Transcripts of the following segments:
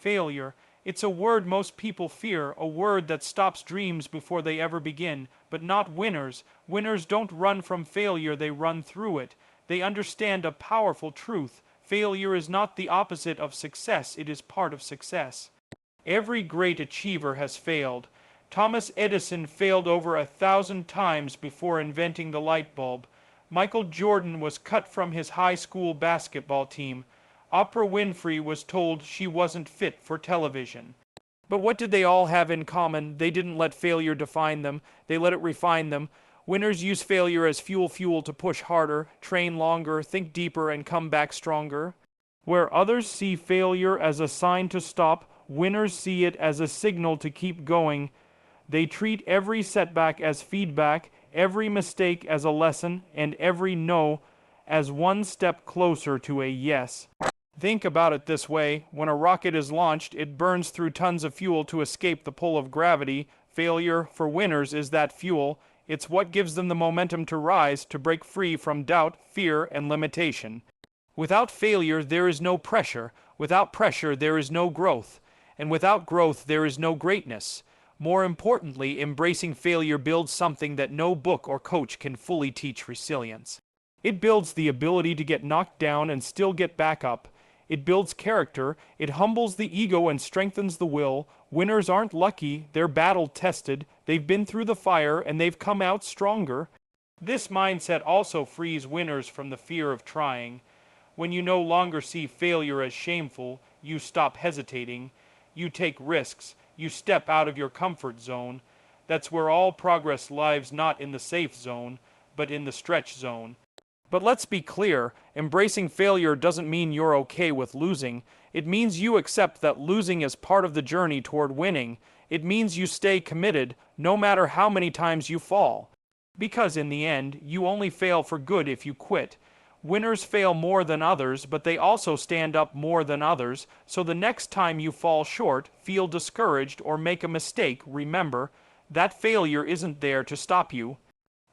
Failure. It's a word most people fear, a word that stops dreams before they ever begin, but not winners. Winners don't run from failure, they run through it. They understand a powerful truth. Failure is not the opposite of success, it is part of success. Every great achiever has failed. Thomas Edison failed over 1,000 times before inventing the light bulb. Michael Jordan was cut from his high school basketball team. Oprah Winfrey was told she wasn't fit for television. But what did they all have in common? They didn't let failure define them. They let it refine them. Winners use failure as fuel to push harder, train longer, think deeper, and come back stronger. Where others see failure as a sign to stop, winners see it as a signal to keep going. They treat every setback as feedback, every mistake as a lesson, and every no as one step closer to a yes. Think about it this way. When a rocket is launched, it burns through tons of fuel to escape the pull of gravity. Failure, for winners, is that fuel. It's what gives them the momentum to rise, to break free from doubt, fear, and limitation. Without failure, there is no pressure. Without pressure, there is no growth. And without growth, there is no greatness. More importantly, embracing failure builds something that no book or coach can fully teach: resilience. It builds the ability to get knocked down and still get back up. It builds character, it humbles the ego and strengthens the will. Winners aren't lucky, they're battle-tested, they've been through the fire, and they've come out stronger. This mindset also frees winners from the fear of trying. When you no longer see failure as shameful, you stop hesitating, you take risks, you step out of your comfort zone. That's where all progress lies, not in the safe zone, but in the stretch zone. But let's be clear, embracing failure doesn't mean you're okay with losing. It means you accept that losing is part of the journey toward winning. It means you stay committed, no matter how many times you fall. Because in the end, you only fail for good if you quit. Winners fail more than others, but they also stand up more than others, so the next time you fall short, feel discouraged, or make a mistake, remember, that failure isn't there to stop you.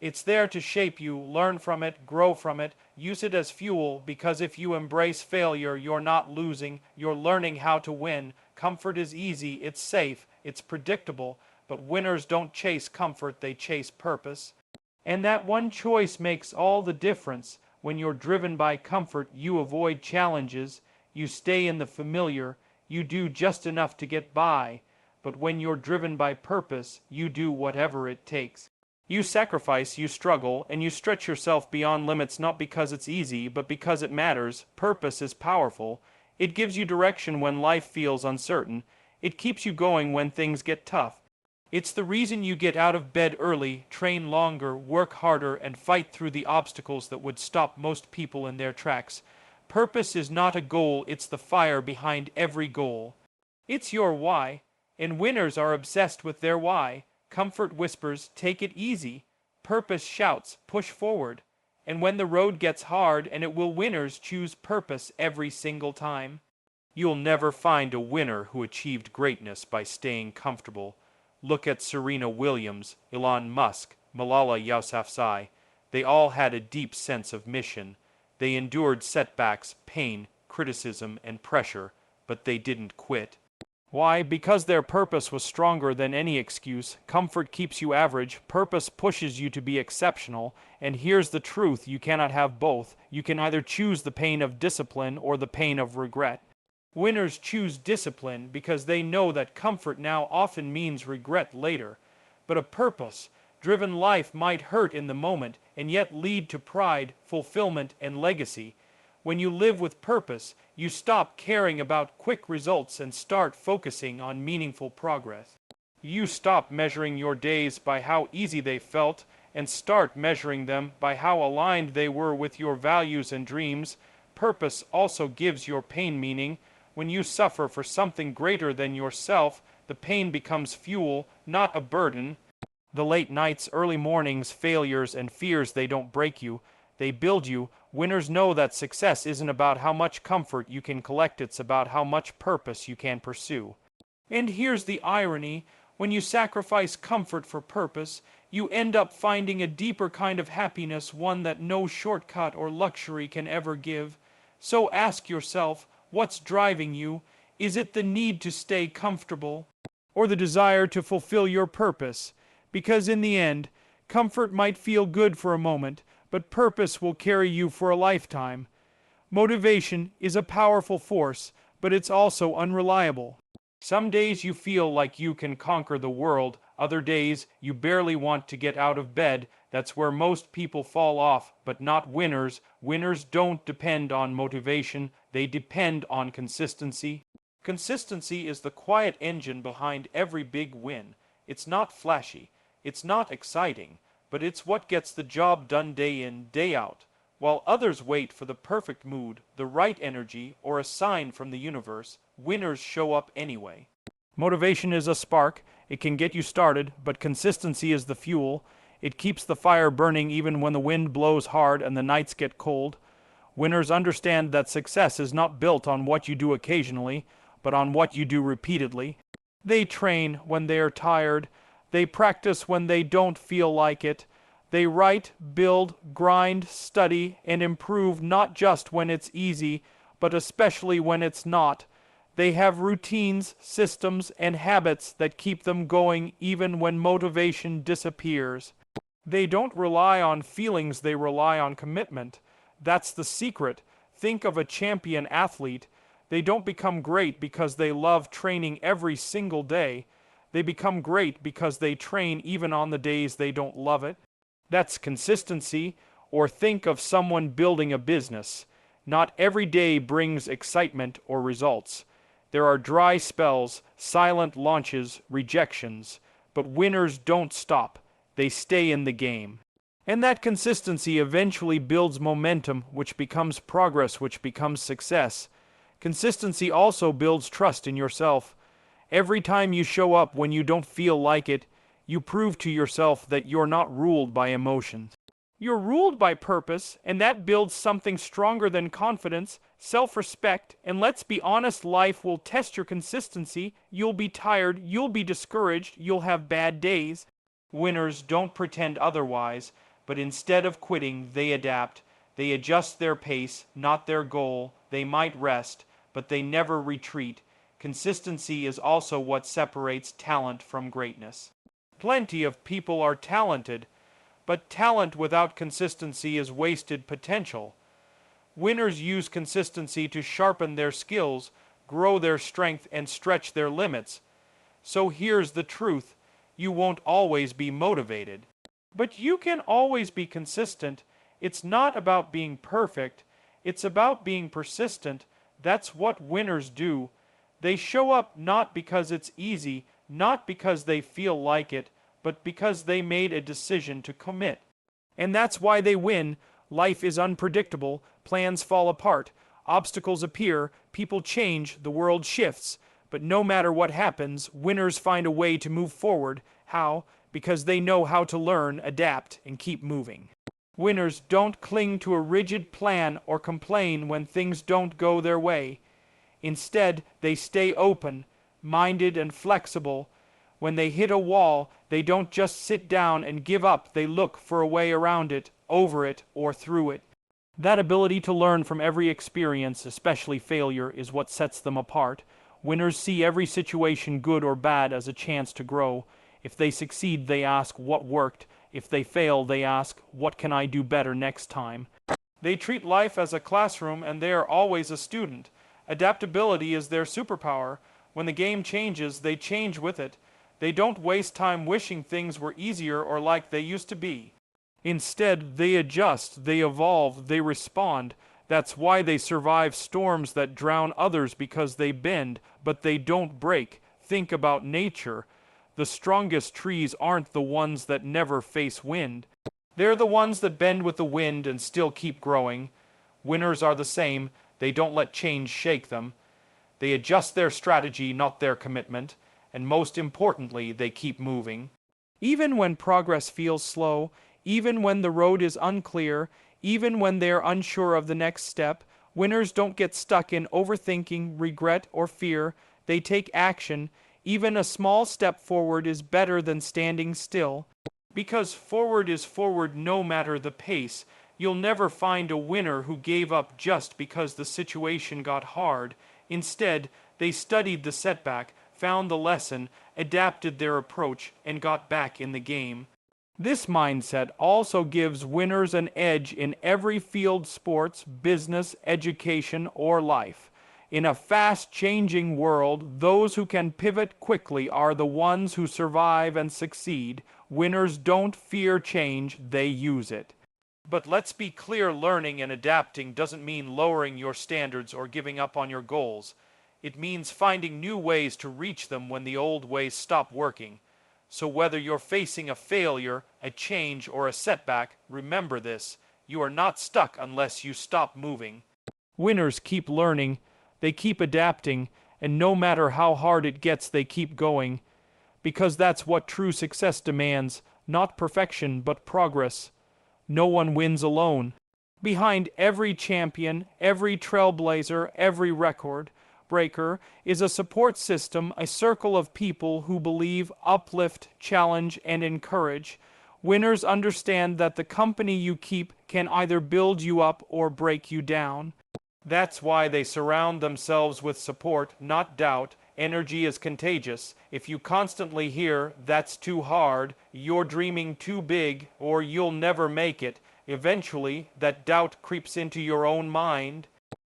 It's there to shape you, learn from it, grow from it, use it as fuel, because if you embrace failure, you're not losing, you're learning how to win. Comfort is easy, it's safe, it's predictable, but winners don't chase comfort, they chase purpose. And that one choice makes all the difference. When you're driven by comfort, you avoid challenges, you stay in the familiar, you do just enough to get by. But when you're driven by purpose, you do whatever it takes. You sacrifice, you struggle, and you stretch yourself beyond limits not because it's easy, but because it matters. Purpose is powerful. It gives you direction when life feels uncertain. It keeps you going when things get tough. It's the reason you get out of bed early, train longer, work harder, and fight through the obstacles that would stop most people in their tracks. Purpose is not a goal, it's the fire behind every goal. It's your why, and winners are obsessed with their why. Comfort whispers, take it easy. Purpose shouts, push forward. And when the road gets hard, and it will, winners choose purpose every single time. You'll never find a winner who achieved greatness by staying comfortable. Look at Serena Williams, Elon Musk, Malala Yousafzai. They all had a deep sense of mission. They endured setbacks, pain, criticism, and pressure, but they didn't quit. Why? Because their purpose was stronger than any excuse. Comfort keeps you average, purpose pushes you to be exceptional, and here's the truth, you cannot have both. You can either choose the pain of discipline or the pain of regret. Winners choose discipline because they know that comfort now often means regret later. But a purpose-driven life might hurt in the moment and yet lead to pride, fulfillment, and legacy. When you live with purpose, you stop caring about quick results and start focusing on meaningful progress. You stop measuring your days by how easy they felt and start measuring them by how aligned they were with your values and dreams. Purpose also gives your pain meaning. When you suffer for something greater than yourself, the pain becomes fuel, not a burden. The late nights, early mornings, failures, and fears, they don't break you. They build you. Winners know that success isn't about how much comfort you can collect, it's about how much purpose you can pursue. And here's the irony. When you sacrifice comfort for purpose, you end up finding a deeper kind of happiness, one that no shortcut or luxury can ever give. So ask yourself, what's driving you? Is it the need to stay comfortable, or the desire to fulfill your purpose? Because in the end, comfort might feel good for a moment, but purpose will carry you for a lifetime. Motivation is a powerful force, but it's also unreliable. Some days you feel like you can conquer the world, other days you barely want to get out of bed. That's where most people fall off, but not winners. Winners don't depend on motivation, they depend on consistency. Consistency is the quiet engine behind every big win. It's not flashy, it's not exciting, but it's what gets the job done day in, day out. While others wait for the perfect mood, the right energy, or a sign from the universe, winners show up anyway. Motivation is a spark. It can get you started, but consistency is the fuel. It keeps the fire burning even when the wind blows hard and the nights get cold. Winners understand that success is not built on what you do occasionally, but on what you do repeatedly. They train when they are tired. They practice when they don't feel like it. They write, build, grind, study, and improve not just when it's easy, but especially when it's not. They have routines, systems, and habits that keep them going even when motivation disappears. They don't rely on feelings, they rely on commitment. That's the secret. Think of a champion athlete. They don't become great because they love training every single day. They become great because they train even on the days they don't love it. That's consistency. Or think of someone building a business. Not every day brings excitement or results. There are dry spells, silent launches, rejections. But winners don't stop. They stay in the game. And that consistency eventually builds momentum, which becomes progress, which becomes success. Consistency also builds trust in yourself. Every time you show up when you don't feel like it, you prove to yourself that you're not ruled by emotions. You're ruled by purpose, and that builds something stronger than confidence, self-respect, and let's be honest, life will test your consistency. You'll be tired, you'll be discouraged, you'll have bad days. Winners don't pretend otherwise, but instead of quitting, they adapt. They adjust their pace, not their goal. They might rest, but they never retreat. Consistency is also what separates talent from greatness. Plenty of people are talented, but talent without consistency is wasted potential. Winners use consistency to sharpen their skills, grow their strength, and stretch their limits. So here's the truth. You won't always be motivated, but you can always be consistent. It's not about being perfect. It's about being persistent. That's what winners do. They show up not because it's easy, not because they feel like it, but because they made a decision to commit. And that's why they win. Life is unpredictable, plans fall apart, obstacles appear, people change, the world shifts. But no matter what happens, winners find a way to move forward. How? Because they know how to learn, adapt, and keep moving. Winners don't cling to a rigid plan or complain when things don't go their way. Instead, they stay open, minded, and flexible. When they hit a wall, they don't just sit down and give up. They look for a way around it, over it, or through it. That ability to learn from every experience, especially failure, is what sets them apart. Winners see every situation, good or bad, as a chance to grow. If they succeed, they ask, what worked? If they fail, they ask, what can I do better next time? They treat life as a classroom, and they are always a student. Adaptability is their superpower. When the game changes, they change with it. They don't waste time wishing things were easier or like they used to be. Instead, they adjust, they evolve, they respond. That's why they survive storms that drown others, because they bend, but they don't break. Think about nature. The strongest trees aren't the ones that never face wind. They're the ones that bend with the wind and still keep growing. Winners are the same. They don't let change shake them. They adjust their strategy, not their commitment. And most importantly, they keep moving. Even when progress feels slow, even when the road is unclear, even when they're unsure of the next step, winners don't get stuck in overthinking, regret, or fear. They take action. Even a small step forward is better than standing still. Because forward is forward no matter the pace. You'll never find a winner who gave up just because the situation got hard. Instead, They studied the setback, found the lesson, adapted their approach, and got back in the game. This mindset also gives winners an edge in every field: sports, business, education, or life. In a fast-changing world, those who can pivot quickly are the ones who survive and succeed. Winners don't fear change, they use it. But let's be clear, learning and adapting doesn't mean lowering your standards or giving up on your goals. It means finding new ways to reach them when the old ways stop working. So whether you're facing a failure, a change, or a setback, remember this: you are not stuck unless you stop moving. Winners keep learning, they keep adapting, and no matter how hard it gets, they keep going. Because that's what true success demands: not perfection, but progress. No one wins alone. Behind every champion, every trailblazer, every record breaker is a support system, a circle of people who believe, uplift, challenge, and encourage. Winners understand that the company you keep can either build you up or break you down. That's why they surround themselves with support, not doubt. Energy is contagious. If you constantly hear, "That's too hard," "You're dreaming too big," or "You'll never make it," eventually that doubt creeps into your own mind.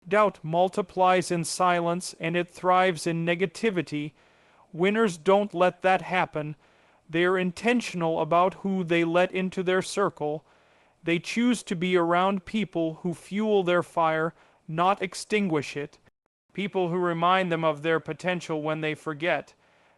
Doubt multiplies in silence, and it thrives in negativity. Winners don't let that happen. They are intentional about who they let into their circle. They choose to be around people who fuel their fire, not extinguish it. People who remind them of their potential when they forget.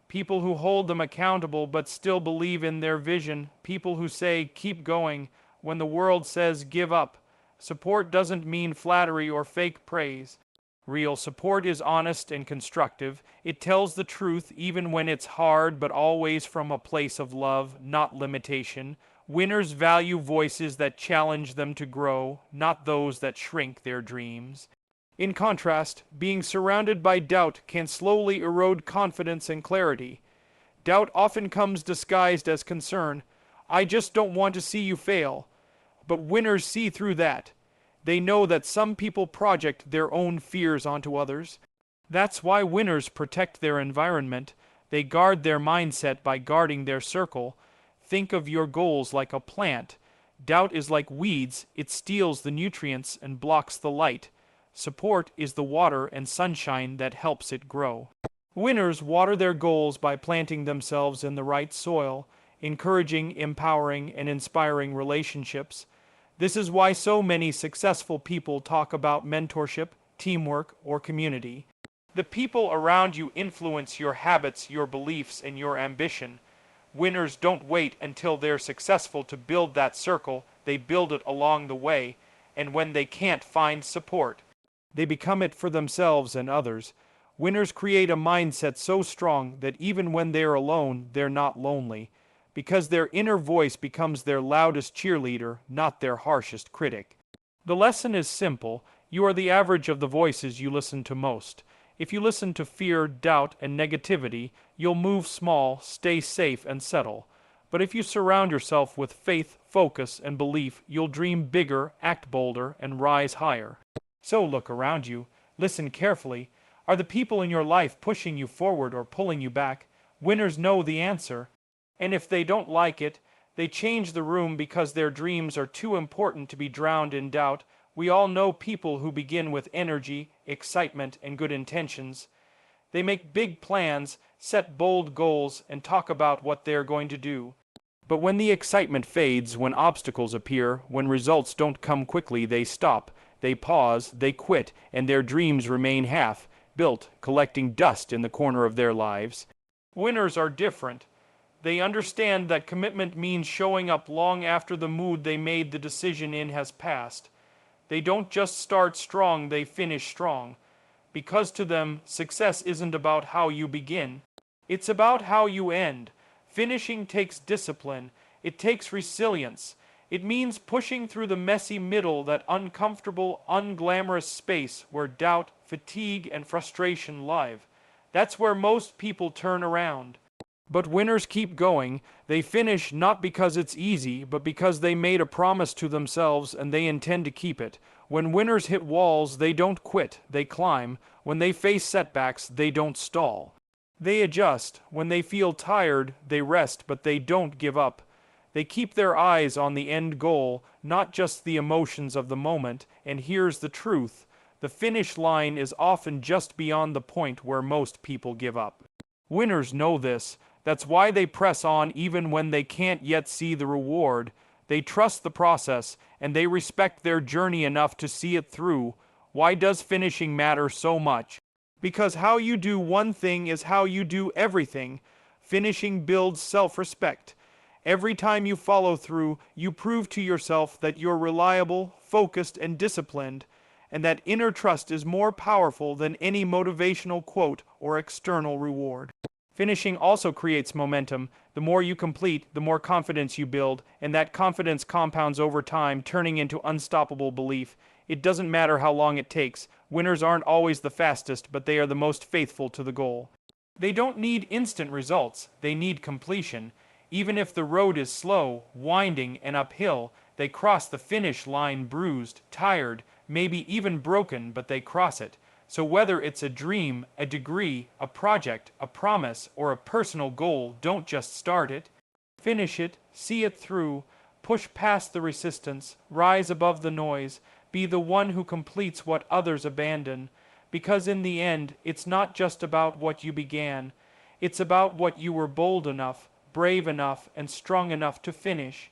People who hold them accountable but still believe in their vision. People who say, "Keep going," when the world says, "Give up." Support doesn't mean flattery or fake praise. Real support is honest and constructive. It tells the truth even when it's hard, but always from a place of love, not limitation. Winners value voices that challenge them to grow, not those that shrink their dreams. In contrast, being surrounded by doubt can slowly erode confidence and clarity. Doubt often comes disguised as concern. "I just don't want to see you fail." But winners see through that. They know that some people project their own fears onto others. That's why winners protect their environment. They guard their mindset by guarding their circle. Think of your goals like a plant. Doubt is like weeds. It steals the nutrients and blocks the light. Support is the water and sunshine that helps it grow. Winners water their goals by planting themselves in the right soil, encouraging, empowering, and inspiring relationships. This is why so many successful people talk about mentorship, teamwork, or community. The people around you influence your habits, your beliefs, and your ambition. Winners don't wait until they're successful to build that circle. They build it along the way, and when they can't find support, they become it for themselves and others. Winners create a mindset so strong that even when they're alone, they're not lonely, because their inner voice becomes their loudest cheerleader, not their harshest critic. The lesson is simple: you are the average of the voices you listen to most. If you listen to fear, doubt, and negativity, you'll move small, stay safe, and settle. But if you surround yourself with faith, focus, and belief, you'll dream bigger, act bolder, and rise higher. So look around you. Listen carefully. Are the people in your life pushing you forward or pulling you back? Winners know the answer. And if they don't like it, they change the room because their dreams are too important to be drowned in doubt. We all know people who begin with energy, excitement, and good intentions. They make big plans, set bold goals, and talk about what they're going to do. But when the excitement fades, when obstacles appear, when results don't come quickly, they stop, they pause, they quit, and their dreams remain half-built, collecting dust in the corner of their lives. Winners are different. They understand that commitment means showing up long after the mood they made the decision in has passed. They don't just start strong, they finish strong. Because to them, success isn't about how you begin. It's about how you end. Finishing takes discipline. It takes resilience. It means pushing through the messy middle, that uncomfortable, unglamorous space where doubt, fatigue, and frustration live. That's where most people turn around. But winners keep going. They finish not because it's easy, but because they made a promise to themselves and they intend to keep it. When winners hit walls, they don't quit, they climb. When they face setbacks, they don't stall. They adjust. When they feel tired, they rest, but they don't give up. They keep their eyes on the end goal, not just the emotions of the moment. And here's the truth: the finish line is often just beyond the point where most people give up. Winners know this. That's why they press on even when they can't yet see the reward. They trust the process, and they respect their journey enough to see it through. Why does finishing matter so much? Because how you do one thing is how you do everything. Finishing builds self-respect. Every time you follow through, you prove to yourself that you're reliable, focused, and disciplined, and that inner trust is more powerful than any motivational quote or external reward. Finishing also creates momentum. The more you complete, the more confidence you build, and that confidence compounds over time, turning into unstoppable belief. It doesn't matter how long it takes. Winners aren't always the fastest, but they are the most faithful to the goal. They don't need instant results. They need completion. Even if the road is slow, winding, and uphill, they cross the finish line bruised, tired, maybe even broken, but they cross it. So whether it's a dream, a degree, a project, a promise, or a personal goal, don't just start it. Finish it, see it through, push past the resistance, rise above the noise, be the one who completes what others abandon. Because in the end, it's not just about what you began. It's about what you were bold enough, brave enough, and strong enough to finish.